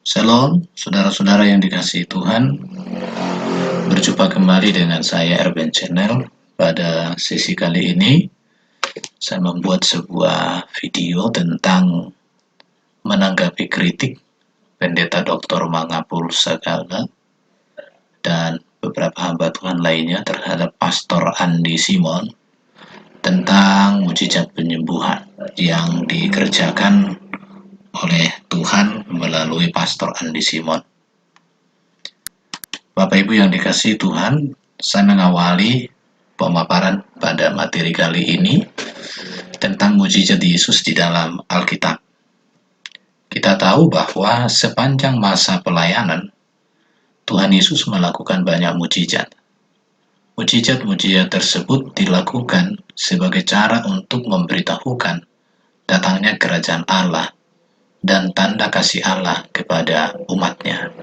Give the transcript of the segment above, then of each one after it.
Shalom, saudara-saudara yang dikasihi Tuhan. Berjumpa kembali dengan saya Erben Channel. Pada sesi kali ini, saya membuat sebuah video tentang menanggapi kritik Pendeta Dr. Mangapul Sagala dan beberapa hamba Tuhan lainnya terhadap Pastor Andi Simon tentang mujizat penyembuhan yang dikerjakan oleh Tuhan melalui Pastor Andi Simon. Bapak Ibu yang dikasihi Tuhan, saya mengawali pemaparan pada materi kali ini tentang mujizat Yesus di dalam Alkitab. Kita tahu bahwa sepanjang masa pelayanan, Tuhan Yesus melakukan banyak mujizat. Mujizat-mujizat tersebut dilakukan sebagai cara untuk memberitahukan datangnya kerajaan Allah dan tanda kasih Allah kepada umatnya.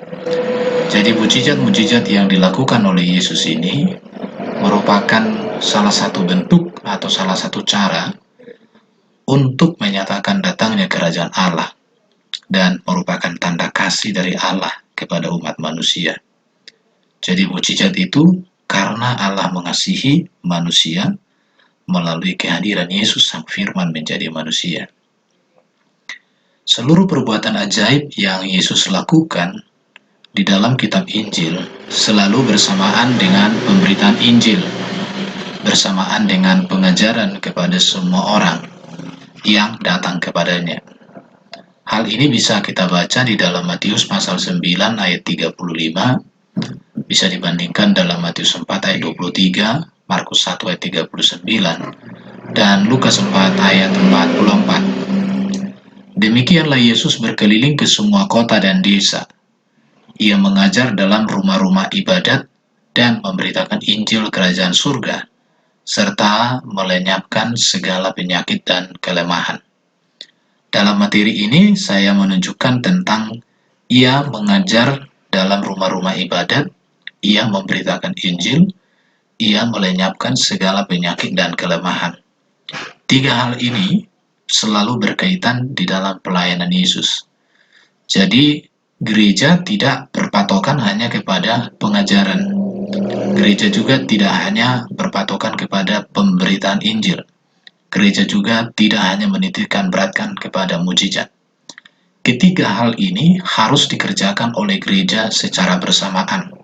Jadi mujizat-mujizat yang dilakukan oleh Yesus ini merupakan salah satu bentuk atau salah satu cara untuk menyatakan datangnya kerajaan Allah dan merupakan tanda kasih dari Allah kepada umat manusia. Jadi mujizat itu karena Allah mengasihi manusia melalui kehadiran Yesus Sang Firman menjadi manusia. Seluruh perbuatan ajaib yang Yesus lakukan di dalam kitab Injil selalu bersamaan dengan pemberitaan Injil, bersamaan dengan pengajaran kepada semua orang yang datang kepadanya. Hal ini bisa kita baca di dalam Matius pasal 9 ayat 35, bisa dibandingkan dalam Matius 4 ayat 23, Markus 1 ayat 39, dan Lukas 4 ayat 44. Demikianlah Yesus berkeliling ke semua kota dan desa. Ia mengajar dalam rumah-rumah ibadat dan memberitakan Injil Kerajaan Surga, serta melenyapkan segala penyakit dan kelemahan. Dalam materi ini, saya menunjukkan tentang ia mengajar dalam rumah-rumah ibadat, ia memberitakan Injil, ia melenyapkan segala penyakit dan kelemahan. Tiga hal ini selalu berkaitan di dalam pelayanan Yesus. Jadi, gereja tidak berpatokan hanya kepada pengajaran. Gereja juga tidak hanya berpatokan kepada pemberitaan Injil. Gereja juga tidak hanya menitikkan beratkan kepada mujizat. Ketiga hal ini harus dikerjakan oleh gereja secara bersamaan.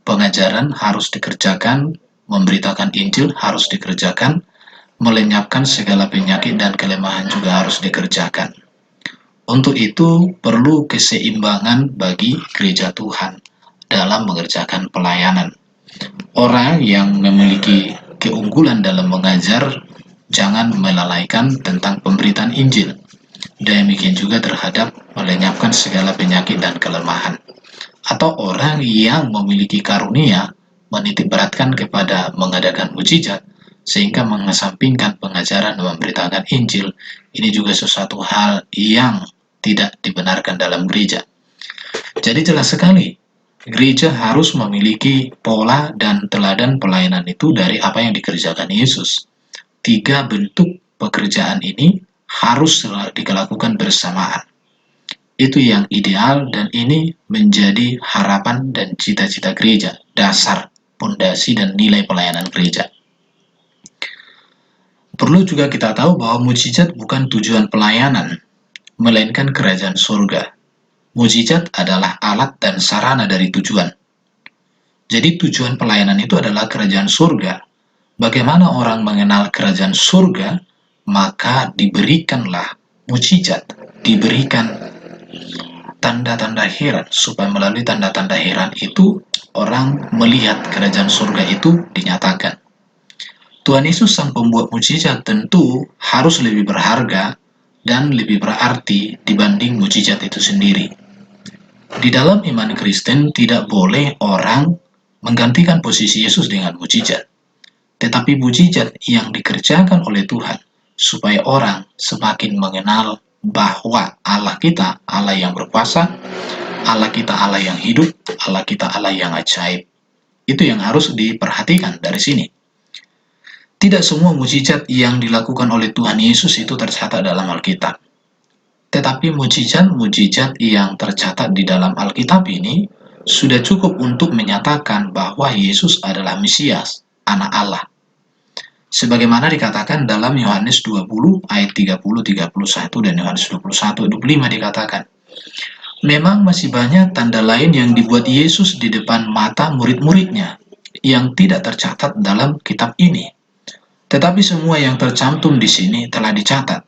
Pengajaran harus dikerjakan, memberitakan Injil harus dikerjakan, melenyapkan segala penyakit dan kelemahan juga harus dikerjakan. Untuk itu perlu keseimbangan bagi gereja Tuhan dalam mengerjakan pelayanan. Orang yang memiliki keunggulan dalam mengajar jangan melalaikan tentang pemberitaan Injil. Demikian juga terhadap melenyapkan segala penyakit dan kelemahan. Atau orang yang memiliki karunia menitikberatkan kepada mengadakan mujizat sehingga mengesampingkan pengajaran dan memberitakan Injil, ini juga sesuatu hal yang tidak dibenarkan dalam gereja. Jadi jelas sekali, gereja harus memiliki pola dan teladan pelayanan itu dari apa yang dikerjakan Yesus. Tiga bentuk pekerjaan ini harus dilakukan bersamaan. Itu yang ideal dan ini menjadi harapan dan cita-cita gereja, dasar, pondasi dan nilai pelayanan gereja. Perlu juga kita tahu bahwa mujizat bukan tujuan pelayanan, melainkan kerajaan surga. Mujizat adalah alat dan sarana dari tujuan. Jadi tujuan pelayanan itu adalah kerajaan surga. Bagaimana orang mengenal kerajaan surga? Maka diberikanlah mujizat, diberikan tanda-tanda heran, supaya melalui tanda-tanda heran itu orang melihat kerajaan surga itu dinyatakan. Tuhan Yesus sang pembuat mujizat tentu harus lebih berharga dan lebih berarti dibanding mujizat itu sendiri. Di dalam iman Kristen tidak boleh orang menggantikan posisi Yesus dengan mujizat. Tetapi mujizat yang dikerjakan oleh Tuhan supaya orang semakin mengenal bahwa Allah kita Allah yang berkuasa, Allah kita Allah yang hidup, Allah kita Allah yang ajaib. Itu yang harus diperhatikan dari sini. Tidak semua mujizat yang dilakukan oleh Tuhan Yesus itu tercatat dalam Alkitab. Tetapi mujizat-mujizat yang tercatat di dalam Alkitab ini sudah cukup untuk menyatakan bahwa Yesus adalah Mesias, Anak Allah. Sebagaimana dikatakan dalam Yohanes 20 ayat 30-31 dan Yohanes 21-25 dikatakan, memang masih banyak tanda lain yang dibuat Yesus di depan mata murid-muridnya yang tidak tercatat dalam kitab ini. Tetapi semua yang tercantum di sini telah dicatat,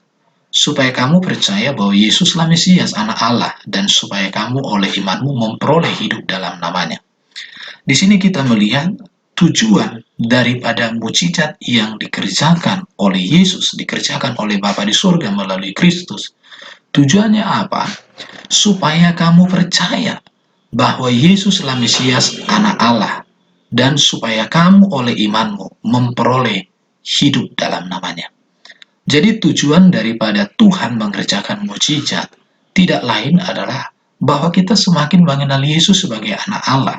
supaya kamu percaya bahwa Yesuslah Mesias, Anak Allah, dan supaya kamu oleh imanmu memperoleh hidup dalam namanya. Di sini kita melihat tujuan daripada mujizat yang dikerjakan oleh Yesus, dikerjakan oleh Bapa di surga melalui Kristus. Tujuannya apa? Supaya kamu percaya bahwa Yesuslah Mesias, Anak Allah, dan supaya kamu oleh imanmu memperoleh hidup dalam namanya. Jadi tujuan daripada Tuhan mengerjakan mujizat tidak lain adalah bahwa kita semakin mengenal Yesus sebagai anak Allah.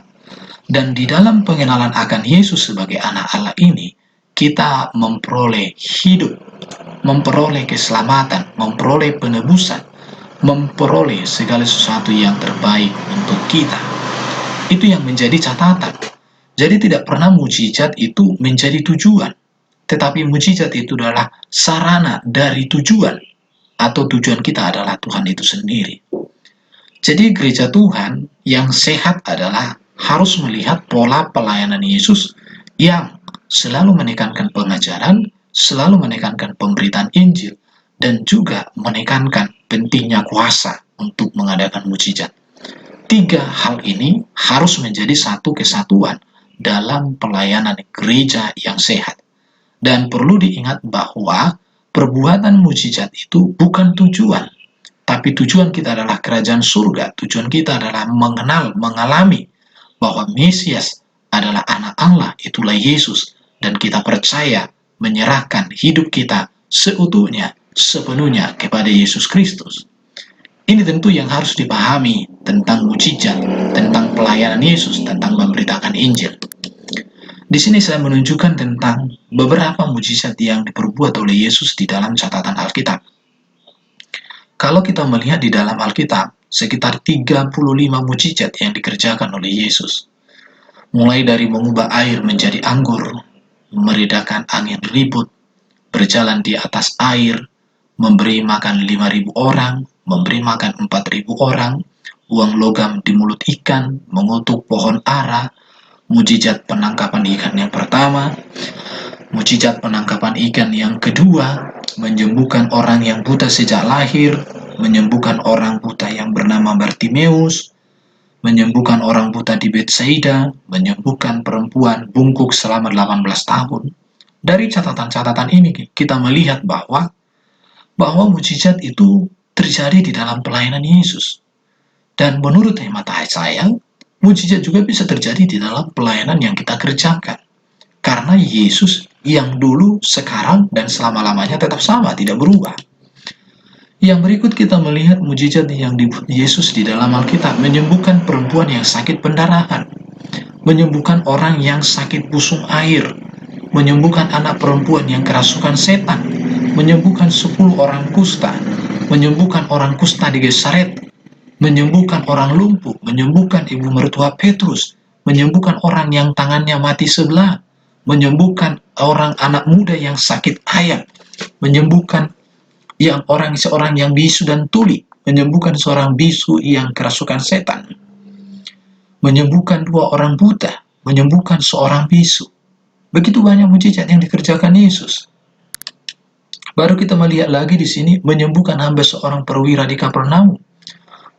Dan di dalam pengenalan akan Yesus sebagai anak Allah ini, kita memperoleh hidup, memperoleh keselamatan, memperoleh penebusan, memperoleh segala sesuatu yang terbaik untuk kita. Itu yang menjadi catatan. Jadi tidak pernah mujizat itu menjadi tujuan. Tetapi mujizat itu adalah sarana dari tujuan, atau tujuan kita adalah Tuhan itu sendiri. Jadi gereja Tuhan yang sehat adalah harus melihat pola pelayanan Yesus yang selalu menekankan pengajaran, selalu menekankan pemberitaan Injil, dan juga menekankan pentingnya kuasa untuk mengadakan mujizat. Tiga hal ini harus menjadi satu kesatuan dalam pelayanan gereja yang sehat. Dan perlu diingat bahwa perbuatan mujizat itu bukan tujuan, tapi tujuan kita adalah kerajaan surga. Tujuan kita adalah mengenal, mengalami bahwa Mesias adalah anak Allah, itulah Yesus, dan kita percaya menyerahkan hidup kita seutuhnya, sepenuhnya kepada Yesus Kristus. Ini tentu yang harus dipahami tentang mujizat, tentang pelayanan Yesus, tentang memberitakan Injil. Di sini saya menunjukkan tentang beberapa mujizat yang diperbuat oleh Yesus di dalam catatan Alkitab. Kalau kita melihat di dalam Alkitab, sekitar 35 mujizat yang dikerjakan oleh Yesus. Mulai dari mengubah air menjadi anggur, meredakan angin ribut, berjalan di atas air, memberi makan 5.000 orang, memberi makan 4.000 orang, uang logam di mulut ikan, mengutuk pohon ara, mujizat penangkapan ikan yang pertama, mujizat penangkapan ikan yang kedua, menyembuhkan orang yang buta sejak lahir, menyembuhkan orang buta yang bernama Bartimeus, menyembuhkan orang buta di Betsaida, menyembuhkan perempuan bungkuk selama 18 tahun. Dari catatan-catatan ini kita melihat bahwa mujizat itu terjadi di dalam pelayanan Yesus. Dan menurut hemat saya, mujizat juga bisa terjadi di dalam pelayanan yang kita kerjakan. Karena Yesus yang dulu, sekarang, dan selama-lamanya tetap sama, tidak berubah. Yang berikut kita melihat mujizat yang dibuat Yesus di dalam Alkitab, menyembuhkan perempuan yang sakit pendarahan, menyembuhkan orang yang sakit busung air, menyembuhkan anak perempuan yang kerasukan setan, menyembuhkan 10 orang kusta, menyembuhkan orang kusta di Gesaret, menyembuhkan orang lumpuh, menyembuhkan ibu mertua Petrus, menyembuhkan orang yang tangannya mati sebelah, menyembuhkan orang anak muda yang sakit ayak, menyembuhkan seorang yang bisu dan tuli, menyembuhkan seorang bisu yang kerasukan setan, menyembuhkan 2 orang buta, menyembuhkan seorang bisu. Begitu banyak mujizat yang dikerjakan Yesus. Baru kita melihat lagi di sini, menyembuhkan hamba seorang perwira di Kapernaum,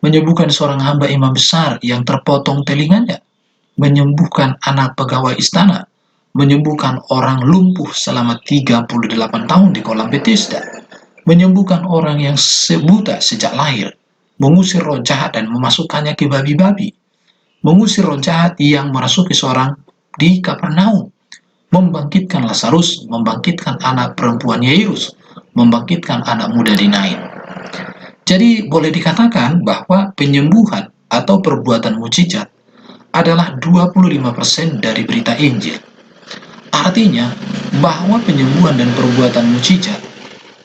menyembuhkan seorang hamba imam besar yang terpotong telinganya, menyembuhkan anak pegawai istana, menyembuhkan orang lumpuh selama 38 tahun di kolam Bethesda, menyembuhkan orang yang buta sejak lahir, mengusir roh jahat dan memasukkannya ke babi-babi, mengusir roh jahat yang merasuki seorang di Kapernaum, membangkitkan Lazarus, membangkitkan anak perempuan Yairus, membangkitkan anak muda di Nain. Jadi boleh dikatakan bahwa penyembuhan atau perbuatan mujizat adalah 25% dari berita Injil. Artinya bahwa penyembuhan dan perbuatan mujizat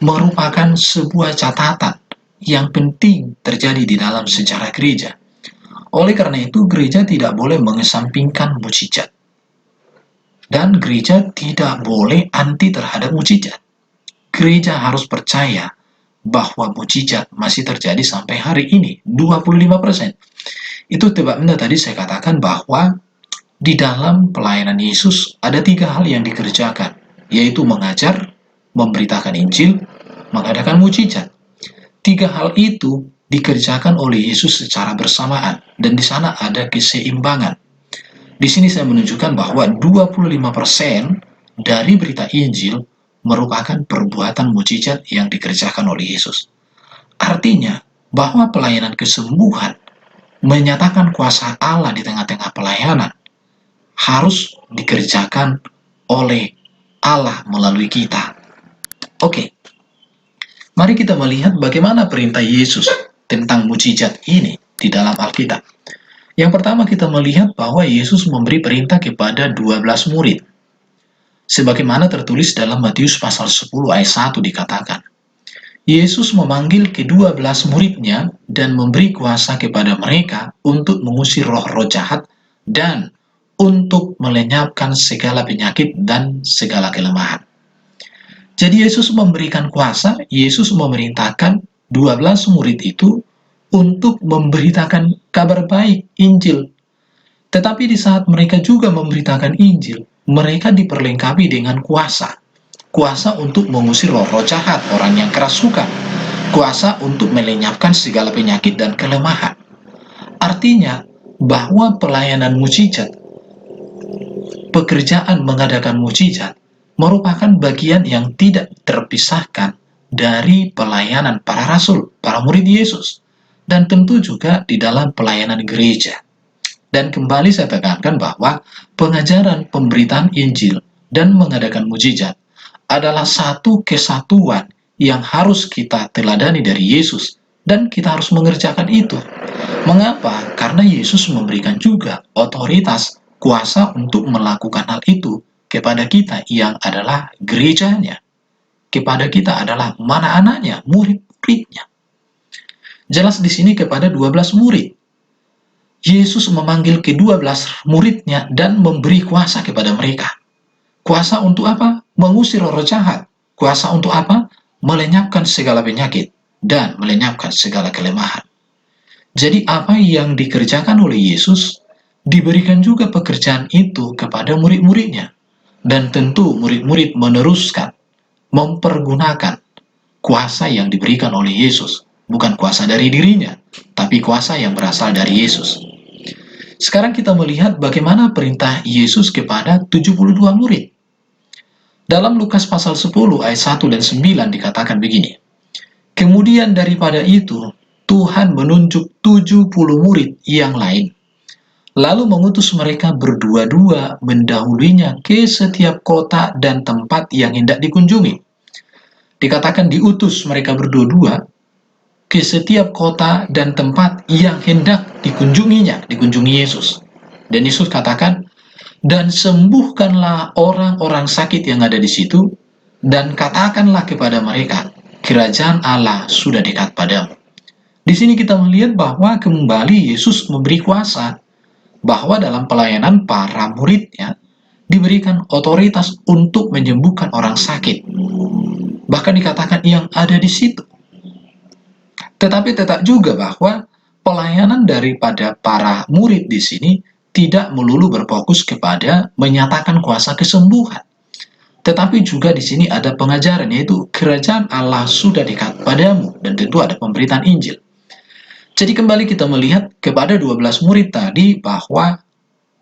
merupakan sebuah catatan yang penting terjadi di dalam sejarah gereja. Oleh karena itu, gereja tidak boleh mengesampingkan mukjizat. Dan gereja tidak boleh anti terhadap mukjizat. Gereja harus percaya bahwa mukjizat masih terjadi sampai hari ini, 25%. Itu sebabnya tadi saya katakan bahwa di dalam pelayanan Yesus ada 3 hal yang dikerjakan, yaitu mengajar, memberitakan Injil, mengadakan mukjizat. 3 hal itu dikerjakan oleh Yesus secara bersamaan, dan di sana ada keseimbangan. Di sini saya menunjukkan bahwa 25% dari berita Injil merupakan perbuatan mukjizat yang dikerjakan oleh Yesus. Artinya bahwa pelayanan kesembuhan menyatakan kuasa Allah di tengah-tengah pelayanan harus dikerjakan oleh Allah melalui kita. Oke, mari kita melihat bagaimana perintah Yesus tentang mukjizat ini di dalam Alkitab. Yang pertama, kita melihat bahwa Yesus memberi perintah kepada 12 murid. Sebagaimana tertulis dalam Matius pasal 10 ayat 1 dikatakan, Yesus memanggil ke-12 muridnya dan memberi kuasa kepada mereka untuk mengusir roh-roh jahat dan untuk melenyapkan segala penyakit dan segala kelemahan. Jadi Yesus memberikan kuasa, Yesus memerintahkan 12 murid itu untuk memberitakan kabar baik, Injil. Tetapi di saat mereka juga memberitakan Injil, mereka diperlengkapi dengan kuasa. Kuasa untuk mengusir roh-roh jahat, orang yang kerasukan. Kuasa untuk melenyapkan segala penyakit dan kelemahan. Artinya bahwa pelayanan mukjizat, pekerjaan mengadakan mukjizat, merupakan bagian yang tidak terpisahkan dari pelayanan para rasul, para murid Yesus. Dan tentu juga di dalam pelayanan gereja. Dan kembali saya tekankan bahwa pengajaran pemberitaan Injil dan mengadakan mukjizat adalah satu kesatuan yang harus kita teladani dari Yesus, dan kita harus mengerjakan itu. Mengapa? Karena Yesus memberikan juga otoritas, kuasa untuk melakukan hal itu kepada kita yang adalah gerejanya, kepada kita adalah mana anaknya, murid-muridnya. Jelas di sini kepada 12 murid. Yesus memanggil ke-12 muridnya dan memberi kuasa kepada mereka. Kuasa untuk apa? Mengusir roh jahat. Kuasa untuk apa? Melenyapkan segala penyakit dan melenyapkan segala kelemahan. Jadi apa yang dikerjakan oleh Yesus, diberikan juga pekerjaan itu kepada murid-muridnya. Dan tentu murid-murid meneruskan, mempergunakan kuasa yang diberikan oleh Yesus. Bukan kuasa dari dirinya, tapi kuasa yang berasal dari Yesus. Sekarang kita melihat bagaimana perintah Yesus kepada 72 murid. Dalam Lukas pasal 10 ayat 1 dan 9 dikatakan begini. Kemudian daripada itu, Tuhan menunjuk 70 murid yang lain. Lalu mengutus mereka berdua-dua mendahulunya ke setiap kota dan tempat yang hendak dikunjungi. Dikatakan diutus mereka berdua-dua ke setiap kota dan tempat yang hendak dikunjungi Yesus. Dan Yesus katakan, dan sembuhkanlah orang-orang sakit yang ada di situ, dan katakanlah kepada mereka, kerajaan Allah sudah dekat padamu. Di sini kita melihat bahwa kembali Yesus memberi kuasa, bahwa dalam pelayanan para muridnya diberikan otoritas untuk menyembuhkan orang sakit. Bahkan dikatakan yang ada di situ. Tetapi tetap juga bahwa pelayanan daripada para murid di sini tidak melulu berfokus kepada menyatakan kuasa kesembuhan. Tetapi juga di sini ada pengajaran, yaitu kerajaan Allah sudah dekat padamu, dan tentu ada pemberitaan Injil. Jadi kembali kita melihat kepada 12 murid tadi bahwa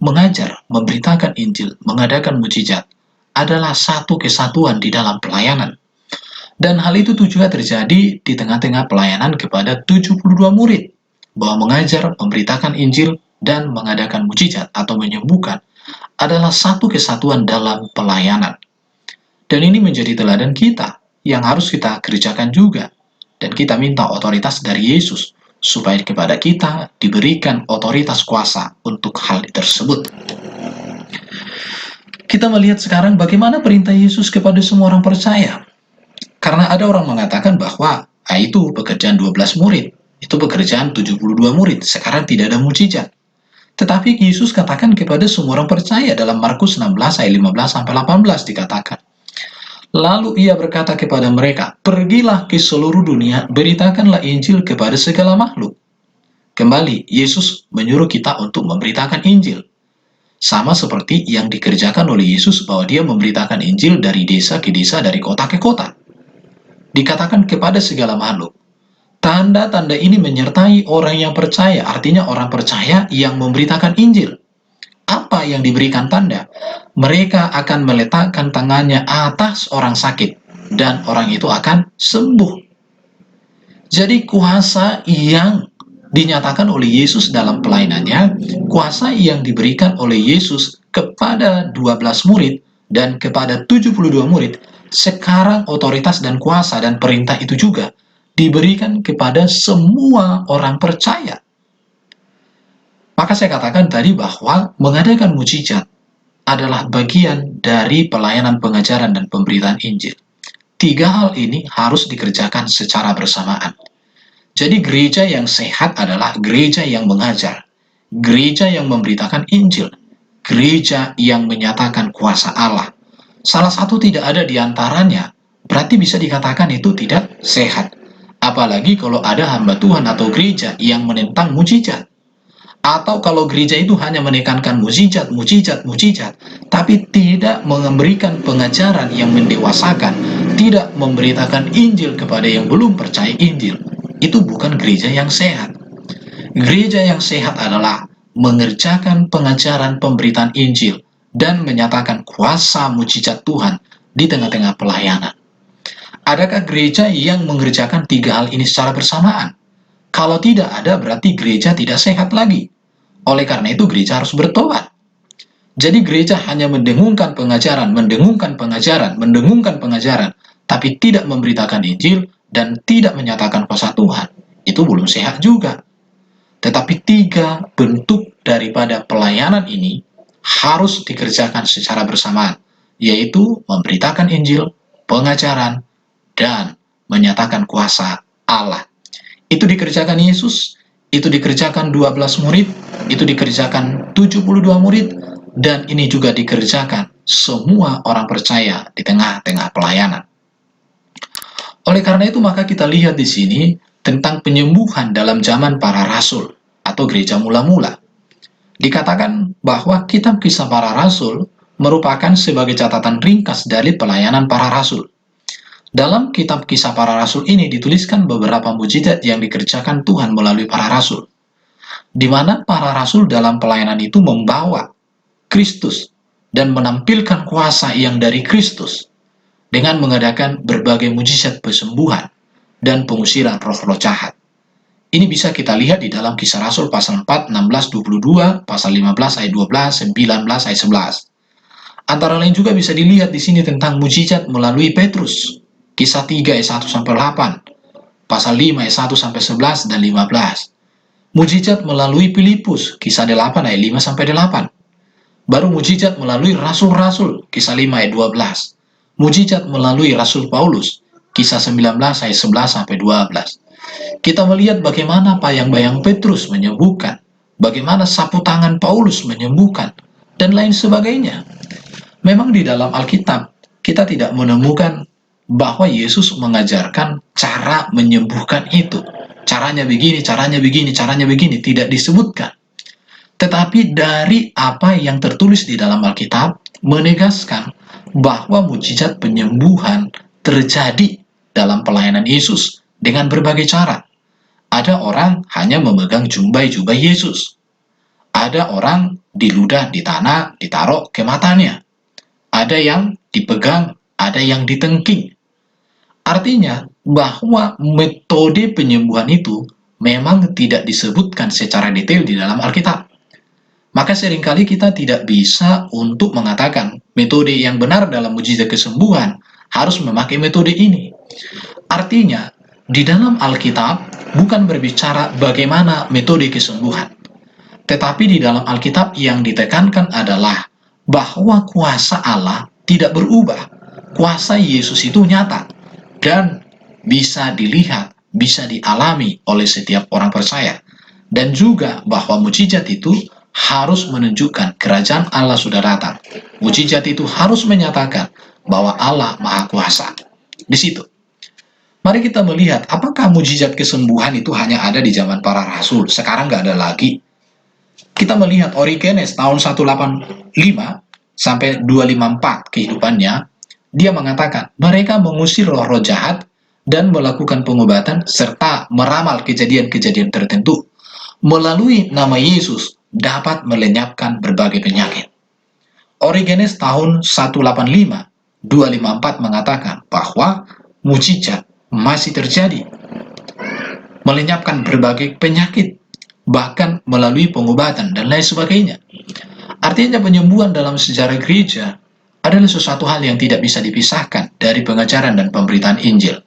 mengajar, memberitakan Injil, mengadakan mukjizat adalah satu kesatuan di dalam pelayanan. Dan hal itu juga terjadi di tengah-tengah pelayanan kepada 72 murid, bahwa mengajar, memberitakan Injil, dan mengadakan mukjizat atau menyembuhkan adalah satu kesatuan dalam pelayanan. Dan ini menjadi teladan kita yang harus kita kerjakan juga. Dan kita minta otoritas dari Yesus, supaya kepada kita diberikan otoritas kuasa untuk hal tersebut. Kita melihat sekarang bagaimana perintah Yesus kepada semua orang percaya. Karena ada orang mengatakan bahwa Nah, itu pekerjaan 12 murid. Itu pekerjaan 72 murid. Sekarang tidak ada mujizat. Tetapi Yesus katakan kepada semua orang percaya dalam Markus 16 ayat 15 sampai 18 dikatakan. Lalu ia berkata kepada mereka, "Pergilah ke seluruh dunia, beritakanlah Injil kepada segala makhluk." Kembali, Yesus menyuruh kita untuk memberitakan Injil. Sama seperti yang dikerjakan oleh Yesus bahwa dia memberitakan Injil dari desa ke desa, dari kota ke kota. Dikatakan kepada segala makhluk. Tanda-tanda ini menyertai orang yang percaya, artinya orang percaya yang memberitakan Injil. Apa yang diberikan tanda? Mereka akan meletakkan tangannya atas orang sakit, dan orang itu akan sembuh. Jadi kuasa yang dinyatakan oleh Yesus dalam pelayanannya, kuasa yang diberikan oleh Yesus kepada 12 murid dan kepada 72 murid, sekarang otoritas dan kuasa dan perintah itu juga diberikan kepada semua orang percaya. Maka saya katakan tadi bahwa mengadakan mujizat adalah bagian dari pelayanan pengajaran dan pemberitaan Injil. 3 hal ini harus dikerjakan secara bersamaan. Jadi gereja yang sehat adalah gereja yang mengajar, gereja yang memberitakan Injil, gereja yang menyatakan kuasa Allah. Salah satu tidak ada di antaranya, berarti bisa dikatakan itu tidak sehat. Apalagi kalau ada hamba Tuhan atau gereja yang menentang mujizat. Atau kalau gereja itu hanya menekankan mujizat, tapi tidak memberikan pengajaran yang mendewasakan, tidak memberitakan Injil kepada yang belum percaya Injil, itu bukan gereja yang sehat. Gereja yang sehat adalah mengerjakan pengajaran pemberitaan Injil dan menyatakan kuasa mujizat Tuhan di tengah-tengah pelayanan. Adakah gereja yang mengerjakan 3 hal ini secara bersamaan? Kalau tidak ada, berarti gereja tidak sehat lagi. Oleh karena itu, gereja harus bertobat. Jadi gereja hanya mendengungkan pengajaran, tapi tidak memberitakan Injil dan tidak menyatakan kuasa Tuhan. Itu belum sehat juga. Tetapi 3 bentuk daripada pelayanan ini harus dikerjakan secara bersamaan, yaitu memberitakan Injil, pengajaran, dan menyatakan kuasa Allah. Itu dikerjakan Yesus, itu dikerjakan 12 murid, itu dikerjakan 72 murid, dan ini juga dikerjakan semua orang percaya di tengah-tengah pelayanan. Oleh karena itu, maka kita lihat di sini tentang penyembuhan dalam zaman para rasul atau gereja mula-mula. Dikatakan bahwa kitab Kisah Para Rasul merupakan sebagai catatan ringkas dari pelayanan para rasul. Dalam kitab Kisah Para Rasul ini dituliskan beberapa mujizat yang dikerjakan Tuhan melalui para rasul, di mana para rasul dalam pelayanan itu membawa Kristus dan menampilkan kuasa yang dari Kristus dengan mengadakan berbagai mujizat penyembuhan dan pengusiran roh-roh jahat. Ini bisa kita lihat di dalam Kisah Rasul pasal 4, 16, 22, pasal 15 ayat 12, 19 ayat 11. Antara lain juga bisa dilihat di sini tentang mujizat melalui Petrus. Kisah 3 ayat 1 sampai 8, pasal 5 ayat 1 sampai 11 dan 15. Mujizat melalui Filipus, kisah 8 ayat 5 sampai 8. Baru mujizat melalui rasul-rasul, kisah 5 ayat 12. Mujizat melalui Rasul Paulus, kisah 19 ayat 11 sampai 12. Kita melihat bagaimana bayang-bayang Petrus menyembuhkan, bagaimana sapu tangan Paulus menyembuhkan, dan lain sebagainya. Memang di dalam Alkitab kita tidak menemukan bahwa Yesus mengajarkan cara menyembuhkan itu. Caranya begini, tidak disebutkan. Tetapi dari apa yang tertulis di dalam Alkitab menegaskan bahwa mujizat penyembuhan terjadi dalam pelayanan Yesus dengan berbagai cara. Ada orang hanya memegang jubah Yesus. Ada orang diludah di tanah, ditaruh ke matanya. Ada yang dipegang, ada yang ditengking. Artinya bahwa metode penyembuhan itu memang tidak disebutkan secara detail di dalam Alkitab. Maka seringkali kita tidak bisa untuk mengatakan metode yang benar dalam mujizat kesembuhan harus memakai metode ini. Artinya, di dalam Alkitab bukan berbicara bagaimana metode kesembuhan. Tetapi di dalam Alkitab yang ditekankan adalah bahwa kuasa Allah tidak berubah. Kuasa Yesus itu nyata dan bisa dilihat bisa dialami oleh setiap orang percaya. Dan juga bahwa mujizat itu harus menunjukkan kerajaan Allah sudah datang. Mujizat itu harus menyatakan bahwa Allah Maha Kuasa. Di situ. Mari kita melihat apakah mujizat kesembuhan itu hanya ada di zaman para rasul. Sekarang nggak ada lagi. Kita melihat Origenes tahun 185 sampai 254 kehidupannya, dia mengatakan mereka mengusir roh-roh jahat dan melakukan pengobatan serta meramal kejadian-kejadian tertentu. Melalui nama Yesus dapat melenyapkan berbagai penyakit. Origenes tahun 185, 254 mengatakan bahwa mujizat masih terjadi, melenyapkan berbagai penyakit, bahkan melalui pengobatan dan lain sebagainya. Artinya penyembuhan dalam sejarah gereja adalah sesuatu hal yang tidak bisa dipisahkan dari pengajaran dan pemberitaan Injil.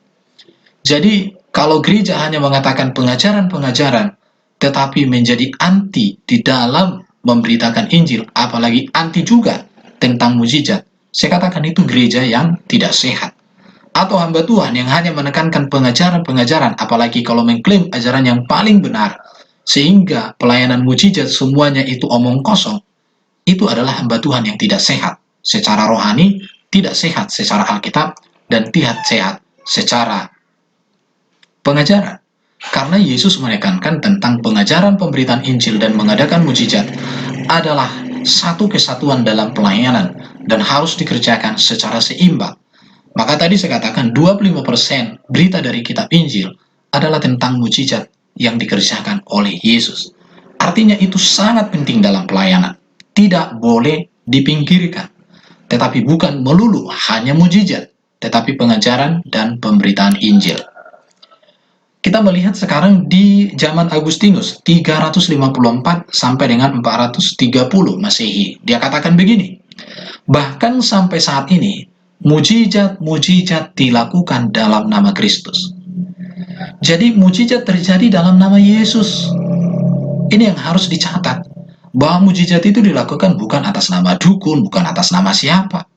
Jadi, kalau gereja hanya mengatakan pengajaran-pengajaran, tetapi menjadi anti di dalam memberitakan Injil, apalagi anti juga tentang mujizat, saya katakan itu gereja yang tidak sehat. Atau hamba Tuhan yang hanya menekankan pengajaran-pengajaran, apalagi kalau mengklaim ajaran yang paling benar, sehingga pelayanan mujizat semuanya itu omong kosong, itu adalah hamba Tuhan yang tidak sehat secara rohani, tidak sehat secara Alkitab, dan tidak sehat secara pengajaran. Karena Yesus menekankan tentang pengajaran pemberitaan Injil dan mengadakan mujizat adalah satu kesatuan dalam pelayanan dan harus dikerjakan secara seimbang. Maka tadi saya katakan 25% berita dari kitab Injil adalah tentang mujizat yang dikerjakan oleh Yesus. Artinya itu sangat penting dalam pelayanan. Tidak boleh dipinggirkan. Tetapi bukan melulu hanya mujizat, tetapi pengajaran dan pemberitaan Injil. Kita melihat sekarang di zaman Agustinus 354 sampai dengan 430 Masehi. Dia katakan begini, bahkan sampai saat ini mujizat-mujizat dilakukan dalam nama Kristus. Jadi mujizat terjadi dalam nama Yesus. Ini yang harus dicatat, bahwa mujizat itu dilakukan bukan atas nama dukun, bukan atas nama siapa.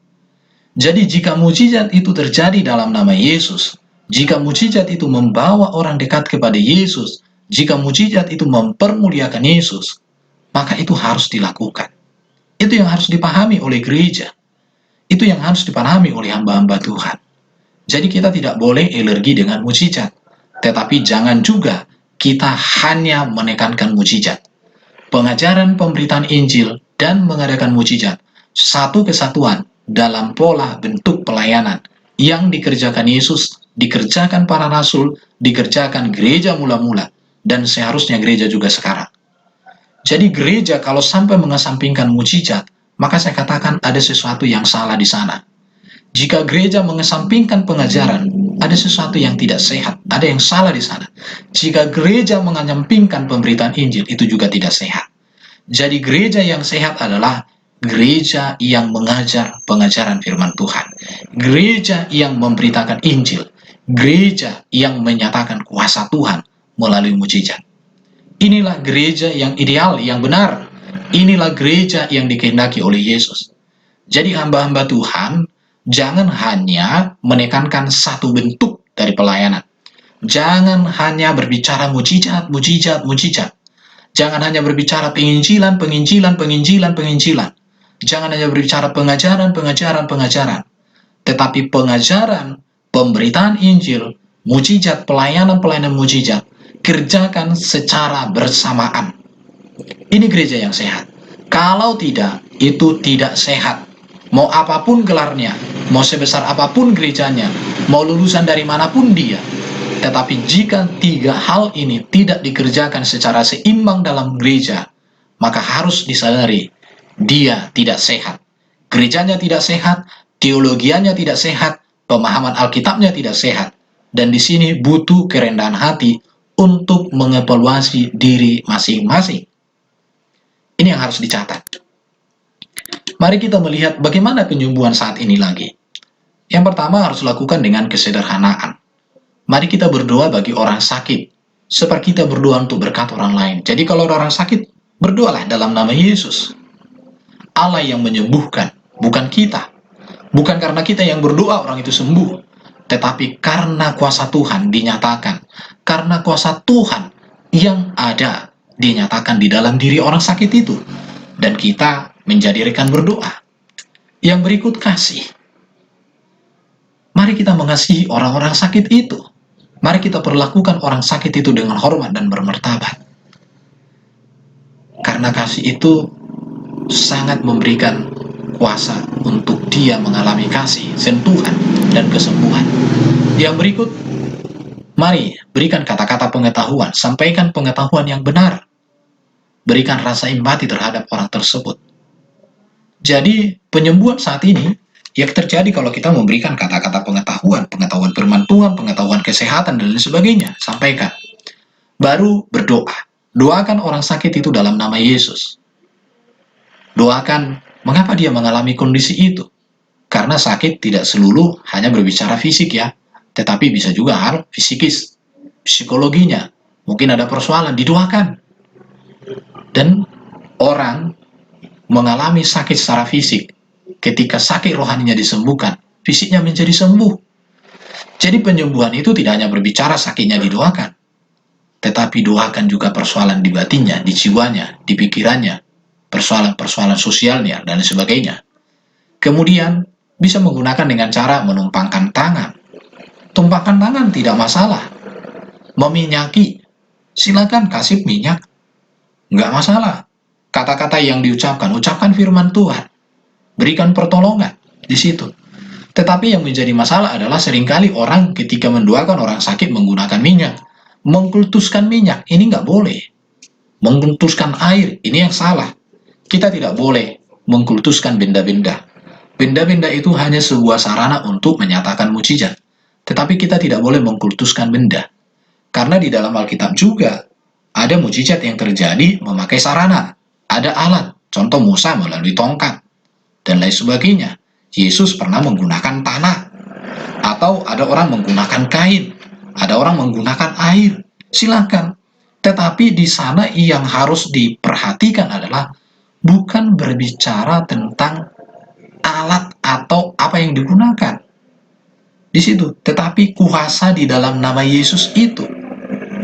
Jadi jika mujizat itu terjadi dalam nama Yesus, jika mujizat itu membawa orang dekat kepada Yesus, jika mujizat itu mempermuliakan Yesus, maka itu harus dilakukan. Itu yang harus dipahami oleh gereja. Itu yang harus dipahami oleh hamba-hamba Tuhan. Jadi kita tidak boleh alergi dengan mujizat, tetapi jangan juga kita hanya menekankan mujizat. Pengajaran pemberitaan Injil dan mengadakan mujizat, satu kesatuan dalam pola bentuk pelayanan yang dikerjakan Yesus, dikerjakan para rasul, dikerjakan gereja mula-mula, dan seharusnya gereja juga sekarang. Jadi gereja kalau sampai mengesampingkan mujizat, maka saya katakan ada sesuatu yang salah di sana. Jika gereja mengesampingkan pengajaran, ada sesuatu yang tidak sehat, ada yang salah di sana. Jika gereja mengesampingkan pemberitaan Injil, itu juga tidak sehat. Jadi gereja yang sehat adalah gereja yang mengajar pengajaran firman Tuhan, gereja yang memberitakan Injil, gereja yang menyatakan kuasa Tuhan melalui mujizat. Inilah gereja yang ideal, yang benar. Inilah gereja yang dikehendaki oleh Yesus. Jadi hamba-hamba Tuhan jangan hanya menekankan satu bentuk dari pelayanan. Jangan hanya berbicara mujizat, mujizat, mujizat. Jangan hanya berbicara penginjilan, penginjilan, penginjilan, penginjilan. Jangan hanya berbicara pengajaran, pengajaran, pengajaran. Tetapi pengajaran, pemberitaan Injil, mujizat, pelayanan-pelayanan mujizat, kerjakan secara bersamaan. Ini gereja yang sehat. Kalau tidak, itu tidak sehat. Mau apapun gelarnya, mau sebesar apapun gerejanya, mau lulusan dari manapun dia, tetapi jika tiga hal ini tidak dikerjakan secara seimbang dalam gereja, maka harus disadari dia tidak sehat. Gerejanya tidak sehat, teologianya tidak sehat, pemahaman Alkitabnya tidak sehat. Dan di sini butuh kerendahan hati untuk mengevaluasi diri masing-masing. Ini yang harus dicatat. Mari kita melihat bagaimana penyembuhan saat ini lagi. Yang pertama harus lakukan dengan kesederhanaan. Mari kita berdoa bagi orang sakit, seperti kita berdoa untuk berkat orang lain. Jadi kalau orang sakit, berdoalah dalam nama Yesus. Allah yang menyembuhkan, bukan kita. Bukan karena kita yang berdoa orang itu sembuh, tetapi karena kuasa Tuhan dinyatakan, karena kuasa Tuhan yang ada dinyatakan di dalam diri orang sakit itu, dan kita menjadi rekan berdoa. Yang berikut, kasih. Mari kita mengasihi orang-orang sakit itu. Mari kita perlakukan orang sakit itu dengan hormat dan bermartabat. Karena kasih itu sangat memberikan kuasa untuk dia mengalami kasih, sentuhan, dan kesembuhan. Yang berikut, mari berikan kata-kata pengetahuan, sampaikan pengetahuan yang benar. Berikan rasa empati terhadap orang tersebut. Jadi, penyembuhan saat ini yang terjadi kalau kita memberikan kata-kata pengetahuan, pengetahuan firman Tuhan, pengetahuan kesehatan, dan lain sebagainya, sampaikan. Baru berdoa. Doakan orang sakit itu dalam nama Yesus. Doakan mengapa dia mengalami kondisi itu. Karena sakit tidak selulu hanya berbicara fisik ya, tetapi bisa juga hal fisikis, psikologinya. Mungkin ada persoalan, didoakan. Dan orang mengalami sakit secara fisik, ketika sakit rohaninya disembuhkan, fisiknya menjadi sembuh. Jadi penyembuhan itu tidak hanya berbicara sakitnya didoakan, tetapi doakan juga persoalan di batinnya, di jiwanya, di pikirannya, persoalan-persoalan sosialnya, dan sebagainya. Kemudian bisa menggunakan dengan cara menumpangkan tangan. Tumpangkan tangan tidak masalah. Meminyaki, silakan kasih minyak, nggak masalah. Kata-kata yang diucapkan, ucapkan firman Tuhan, berikan pertolongan di situ. Tetapi yang menjadi masalah adalah seringkali orang ketika mendoakan orang sakit menggunakan minyak, mengkultuskan minyak, ini nggak boleh. Mengkultuskan air, ini yang salah. Kita tidak boleh mengkultuskan benda-benda. Benda-benda itu hanya sebuah sarana untuk menyatakan mujizat. Tetapi kita tidak boleh mengkultuskan benda. Karena di dalam Alkitab juga ada mujizat yang terjadi memakai sarana. Ada alat, contoh Musa melalui tongkat, dan lain sebagainya. Yesus pernah menggunakan tanah. Atau ada orang menggunakan kain. Ada orang menggunakan air. Silakan. Tetapi di sana yang harus diperhatikan adalah bukan berbicara tentang alat atau apa yang digunakan di situ, tetapi kuasa di dalam nama Yesus itu.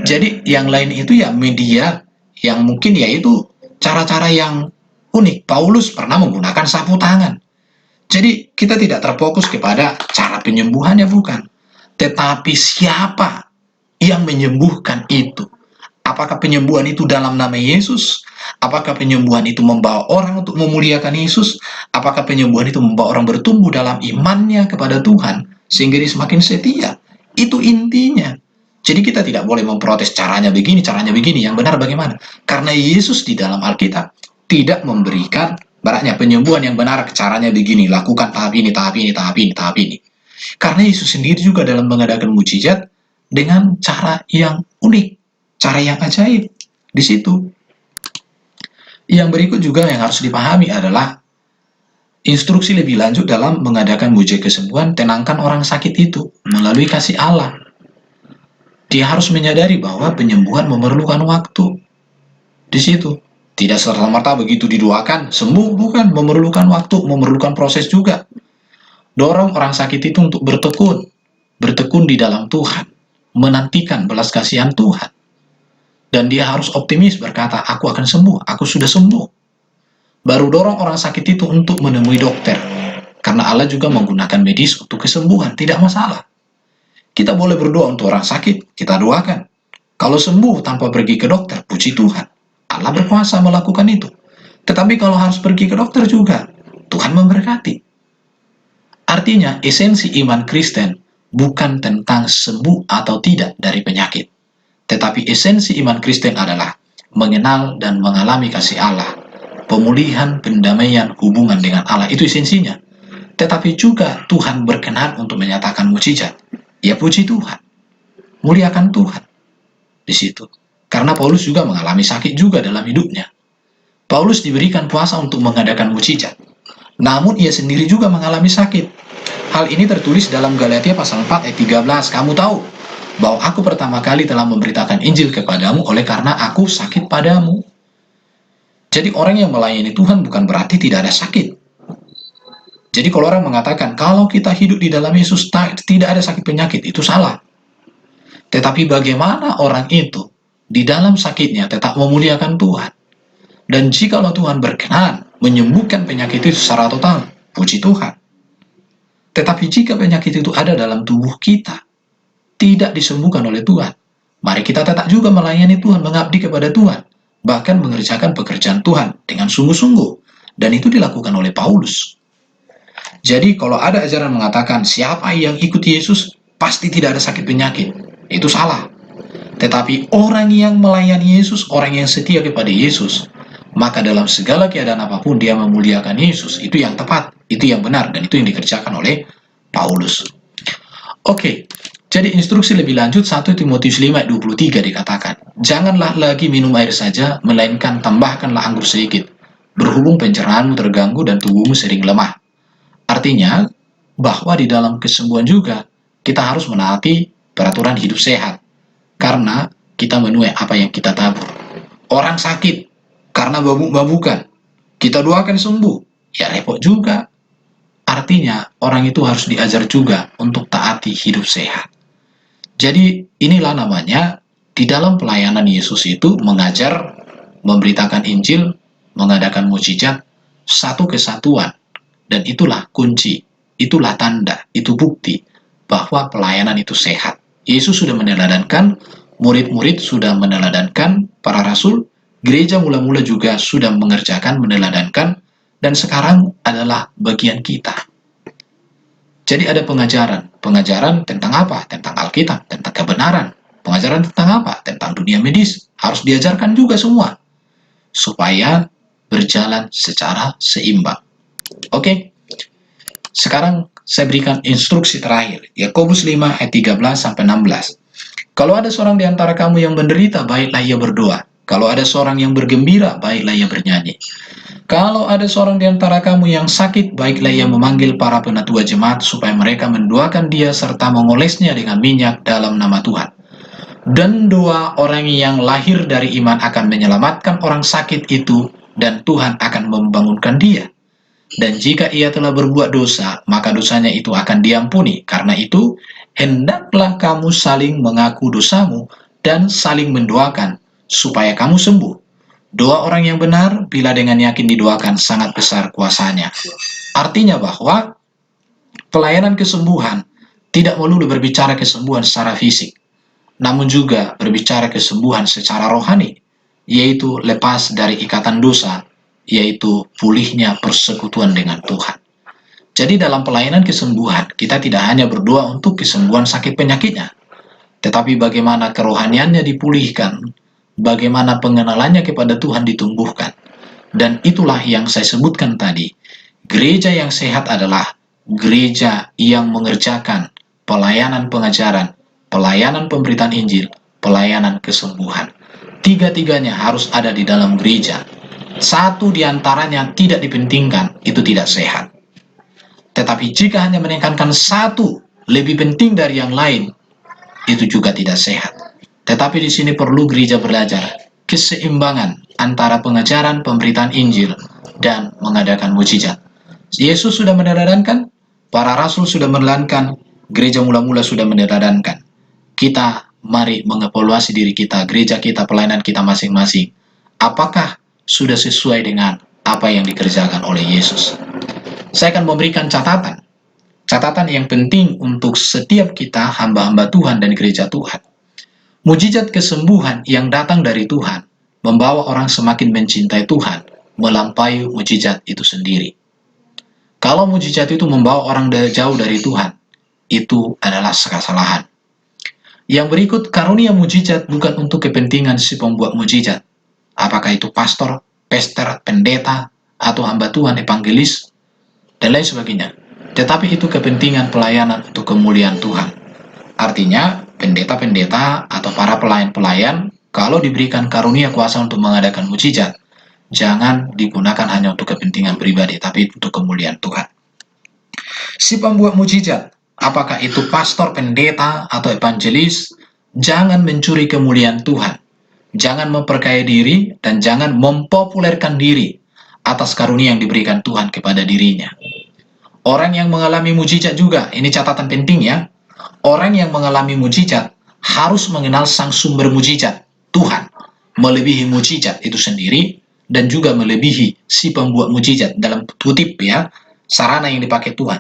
Jadi yang lain itu ya media yang mungkin yaitu cara-cara yang unik. Paulus pernah menggunakan sapu tangan. Jadi kita tidak terfokus kepada cara penyembuhannya, bukan, tetapi siapa yang menyembuhkan itu. Apakah penyembuhan itu dalam nama Yesus? Apakah penyembuhan itu membawa orang untuk memuliakan Yesus? Apakah penyembuhan itu membawa orang bertumbuh dalam imannya kepada Tuhan sehingga dia semakin setia? Itu intinya. Jadi kita tidak boleh memprotes caranya begini. Yang benar bagaimana? Karena Yesus di dalam Alkitab tidak memberikan baraknya penyembuhan yang benar, caranya begini, lakukan tahap ini. Karena Yesus sendiri juga dalam mengadakan mujizat dengan cara yang unik, cara yang ajaib di situ. Yang berikut juga yang harus dipahami adalah instruksi lebih lanjut dalam mengadakan mujizat kesembuhan. Tenangkan orang sakit itu melalui kasih Allah. Dia harus menyadari bahwa penyembuhan memerlukan waktu di situ. Tidak serta-merta begitu didoakan sembuh, bukan, memerlukan waktu, memerlukan proses juga. Dorong orang sakit itu untuk bertekun di dalam Tuhan, menantikan belas kasihan Tuhan. Dan dia harus optimis berkata, aku akan sembuh, aku sudah sembuh. Baru dorong orang sakit itu untuk menemui dokter. Karena Allah juga menggunakan medis untuk kesembuhan, tidak masalah. Kita boleh berdoa untuk orang sakit, kita doakan. Kalau sembuh tanpa pergi ke dokter, puji Tuhan. Allah berkuasa melakukan itu. Tetapi kalau harus pergi ke dokter juga, Tuhan memberkati. Artinya, esensi iman Kristen bukan tentang sembuh atau tidak dari penyakit. Tetapi esensi iman Kristen adalah mengenal dan mengalami kasih Allah, pemulihan, pendamaian, hubungan dengan Allah. Itu esensinya. Tetapi juga Tuhan berkenan untuk menyatakan mujizat. Ya puji Tuhan. Muliakan Tuhan. Di situ. Karena Paulus juga mengalami sakit juga dalam hidupnya. Paulus diberikan kuasa untuk mengadakan mujizat. Namun ia sendiri juga mengalami sakit. Hal ini tertulis dalam Galatia pasal 4 ayat 13. Kamu tahu bahwa aku pertama kali telah memberitakan Injil kepadamu oleh karena aku sakit padamu. Jadi orang yang melayani Tuhan bukan berarti tidak ada sakit. Jadi kalau orang mengatakan, kalau kita hidup di dalam Yesus tidak ada sakit penyakit, itu salah. Tetapi bagaimana orang itu di dalam sakitnya tetap memuliakan Tuhan? Dan jikalau Tuhan berkenan menyembuhkan penyakit itu secara total, puji Tuhan. Tetapi jika penyakit itu ada dalam tubuh kita, tidak disembuhkan oleh Tuhan, mari kita tetap juga melayani Tuhan, mengabdi kepada Tuhan, bahkan mengerjakan pekerjaan Tuhan dengan sungguh-sungguh. Dan itu dilakukan oleh Paulus. Jadi kalau ada ajaran mengatakan siapa yang ikut Yesus pasti tidak ada sakit penyakit, itu salah. Tetapi orang yang melayani Yesus, orang yang setia kepada Yesus, maka dalam segala keadaan apapun dia memuliakan Yesus. Itu yang tepat, itu yang benar, dan itu yang dikerjakan oleh Paulus. Oke, jadi instruksi lebih lanjut 1 Timotius 5 ayat 23 dikatakan, janganlah lagi minum air saja, melainkan tambahkanlah anggur sedikit, berhubung pencerahanmu terganggu dan tubuhmu sering lemah. Artinya, bahwa di dalam kesembuhan juga, kita harus menaati peraturan hidup sehat. Karena kita menuai apa yang kita tabur. Orang sakit, karena mabuk-mabukan, kita doakan sembuh, ya repot juga. Artinya, orang itu harus diajar juga untuk taati hidup sehat. Jadi, inilah namanya, di dalam pelayanan Yesus itu mengajar, memberitakan Injil, mengadakan mukjizat, satu kesatuan. Dan itulah kunci, itulah tanda, itu bukti bahwa pelayanan itu sehat. Yesus sudah meneladankan, murid-murid sudah meneladankan, para rasul, gereja mula-mula juga sudah mengerjakan, meneladankan, dan sekarang adalah bagian kita. Jadi ada pengajaran tentang apa? Tentang Alkitab, tentang kebenaran. Pengajaran tentang apa? Tentang dunia medis. Harus diajarkan juga semua, supaya berjalan secara seimbang. Oke, sekarang saya berikan instruksi terakhir, Yakobus 5 ayat 13-16. Kalau ada seorang di antara kamu yang menderita, baiklah ia berdoa. Kalau ada seorang yang bergembira, baiklah ia bernyanyi. Kalau ada seorang di antara kamu yang sakit, baiklah ia memanggil para penatua jemaat supaya mereka mendoakan dia serta mengolesnya dengan minyak dalam nama Tuhan. Dan doa orang yang lahir dari iman akan menyelamatkan orang sakit itu, dan Tuhan akan membangunkan dia. Dan jika ia telah berbuat dosa, maka dosanya itu akan diampuni. Karena itu, hendaklah kamu saling mengaku dosamu dan saling mendoakan, supaya kamu sembuh. Doa orang yang benar, bila dengan yakin didoakan, sangat besar kuasanya. Artinya bahwa pelayanan kesembuhan tidak melulu berbicara kesembuhan secara fisik, namun juga berbicara kesembuhan secara rohani, yaitu lepas dari ikatan dosa, yaitu pulihnya persekutuan dengan Tuhan. Jadi dalam pelayanan kesembuhan, kita tidak hanya berdoa untuk kesembuhan sakit penyakitnya, tetapi bagaimana kerohaniannya dipulihkan, bagaimana pengenalannya kepada Tuhan ditumbuhkan. Dan itulah yang saya sebutkan tadi. Gereja yang sehat adalah gereja yang mengerjakan pelayanan pengajaran, pelayanan pemberitaan Injil, pelayanan kesembuhan. Tiga-tiganya harus ada di dalam gereja. Satu di antaranya tidak dipentingkan, itu tidak sehat. Tetapi jika hanya menekankan satu lebih penting dari yang lain, itu juga tidak sehat. Tetapi di sini perlu gereja belajar keseimbangan antara pengajaran pemberitaan Injil dan mengadakan mukjizat. Yesus sudah meneladankan, para rasul sudah meneladankan, gereja mula-mula sudah meneladankan. Kita mari mengevaluasi diri kita, gereja kita, pelayanan kita masing-masing. Apakah sudah sesuai dengan apa yang dikerjakan oleh Yesus? Saya akan memberikan catatan yang penting untuk setiap kita, hamba-hamba Tuhan dan gereja Tuhan. Mujizat kesembuhan yang datang dari Tuhan membawa orang semakin mencintai Tuhan, melampaui mujizat itu sendiri. Kalau mujizat itu membawa orang jauh dari Tuhan, itu adalah kesalahan. Yang berikut, karunia mujizat bukan untuk kepentingan si pembuat mujizat. Apakah itu pastor, pester, pendeta, atau hamba Tuhan, evangelis, dan lain sebagainya. Tetapi itu kepentingan pelayanan untuk kemuliaan Tuhan. Artinya, pendeta-pendeta atau para pelayan-pelayan, kalau diberikan karunia kuasa untuk mengadakan mujizat, jangan digunakan hanya untuk kepentingan pribadi, tapi untuk kemuliaan Tuhan. Si pembuat mujizat, apakah itu pastor, pendeta, atau evangelis, jangan mencuri kemuliaan Tuhan. Jangan memperkaya diri dan jangan mempopulerkan diri atas karunia yang diberikan Tuhan kepada dirinya. Orang yang mengalami mujizat juga, ini catatan penting ya. Orang yang mengalami mujizat harus mengenal sang sumber mujizat, Tuhan, melebihi mujizat itu sendiri dan juga melebihi si pembuat mujizat, dalam kutip ya, sarana yang dipakai Tuhan.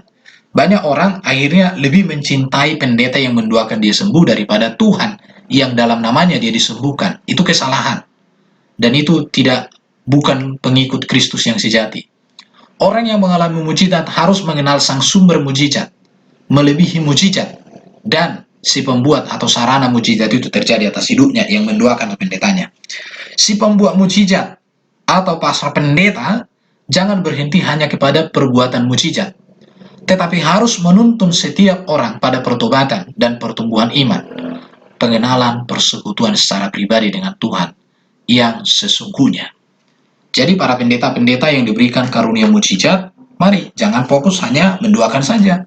Banyak orang akhirnya lebih mencintai pendeta yang mendoakan dia sembuh daripada Tuhan yang dalam namanya dia disembuhkan. Itu kesalahan. Dan itu bukan pengikut Kristus yang sejati. Orang yang mengalami mujizat harus mengenal sang sumber mujizat, melebihi mujizat, dan si pembuat atau sarana mujizat itu terjadi atas hidupnya yang mendoakan pendetanya. Si pembuat mujizat atau pastor pendeta jangan berhenti hanya kepada perbuatan mujizat, tetapi harus menuntun setiap orang pada pertobatan dan pertumbuhan iman, pengenalan persekutuan secara pribadi dengan Tuhan yang sesungguhnya. Jadi para pendeta-pendeta yang diberikan karunia mujizat, mari jangan fokus hanya mendoakan saja,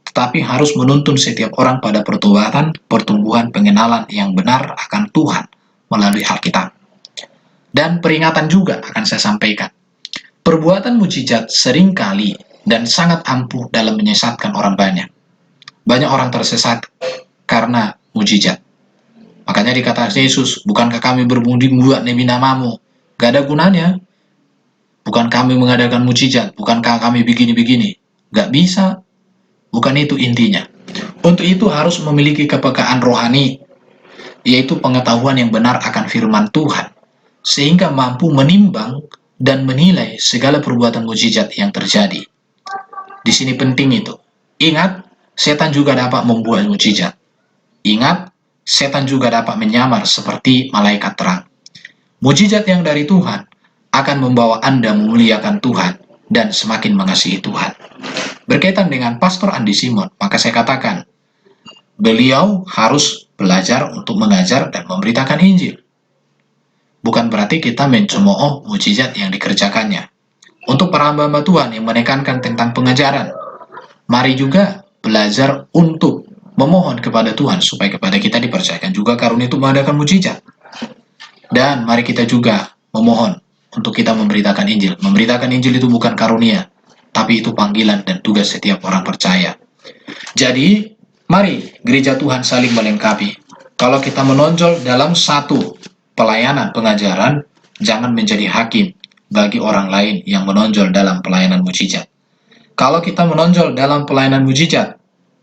tetapi harus menuntun setiap orang pada pertobatan, pertumbuhan, pengenalan yang benar akan Tuhan melalui Alkitab. Dan peringatan juga akan saya sampaikan. Perbuatan mujizat seringkali dan sangat ampuh dalam menyesatkan orang banyak. Banyak orang tersesat karena mujizat. Makanya dikatakan Yesus, bukankah kami berbuat demi namamu? Gak ada gunanya. Bukan kami mengadakan mujizat, bukankah kami begini-begini. Gak bisa. Bukan itu intinya. Untuk itu harus memiliki kepekaan rohani, yaitu pengetahuan yang benar akan firman Tuhan, sehingga mampu menimbang dan menilai segala perbuatan mujizat yang terjadi. Di sini penting itu. Ingat, setan juga dapat membuat mujizat. Ingat, setan juga dapat menyamar seperti malaikat terang. Mujizat yang dari Tuhan akan membawa Anda memuliakan Tuhan dan semakin mengasihi Tuhan. Berkaitan dengan Pastor Andi Simon, maka saya katakan, beliau harus belajar untuk mengajar dan memberitakan Injil. Bukan berarti kita mencemooh mujizat yang dikerjakannya. Untuk para hamba-hamba Tuhan yang menekankan tentang pengajaran, mari juga belajar untuk memohon kepada Tuhan supaya kepada kita dipercayakan juga karunia itu mengadakan mujizat. Dan mari kita juga memohon untuk kita memberitakan Injil. Memberitakan Injil itu bukan karunia, tapi itu panggilan dan tugas setiap orang percaya. Jadi, mari gereja Tuhan saling melengkapi. Kalau kita menonjol dalam satu pelayanan pengajaran, jangan menjadi hakim bagi orang lain yang menonjol dalam pelayanan mujizat. Kalau kita menonjol dalam pelayanan mujizat,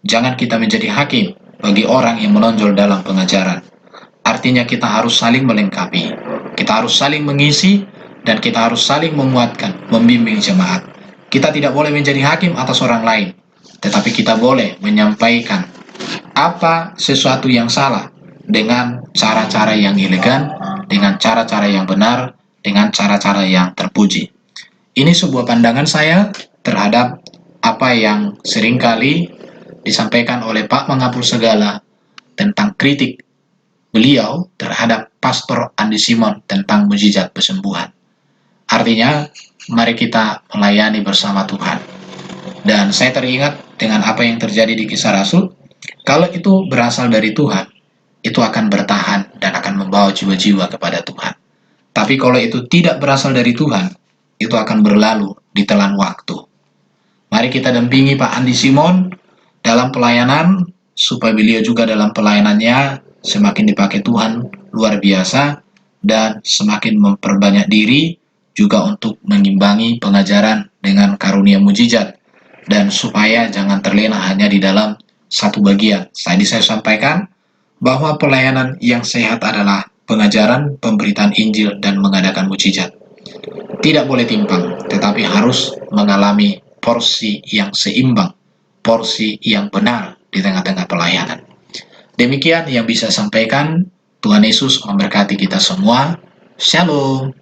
jangan kita menjadi hakim bagi orang yang menonjol dalam pengajaran. Artinya kita harus saling melengkapi. Kita harus saling mengisi dan kita harus saling menguatkan, membimbing jemaat. Kita tidak boleh menjadi hakim atas orang lain, tetapi kita boleh menyampaikan apa sesuatu yang salah dengan cara-cara yang elegan, dengan cara-cara yang benar, dengan cara-cara yang terpuji. Ini sebuah pandangan saya terhadap apa yang seringkali disampaikan oleh Pak Mengabul Segala tentang kritik beliau terhadap Pastor Andi Simon tentang mujizat pesembuhan. Artinya, mari kita melayani bersama Tuhan. Dan saya teringat dengan apa yang terjadi di Kisah Rasul. Kalau itu berasal dari Tuhan, itu akan bertahan dan akan membawa jiwa-jiwa kepada Tuhan. Tapi kalau itu tidak berasal dari Tuhan, itu akan berlalu di telan waktu. Mari kita dampingi Pak Andi Simon dalam pelayanan, supaya beliau juga dalam pelayanannya semakin dipakai Tuhan luar biasa, dan semakin memperbanyak diri juga untuk mengimbangi pengajaran dengan karunia mujizat, dan supaya jangan terlena hanya di dalam satu bagian. Tadi saya sampaikan bahwa pelayanan yang sehat adalah pengajaran, pemberitaan Injil, dan mengadakan mujizat. Tidak boleh timpang, tetapi harus mengalami porsi yang seimbang, porsi yang benar di tengah-tengah pelayanan. Demikian yang bisa sampaikan. Tuhan Yesus memberkati kita semua. Shalom.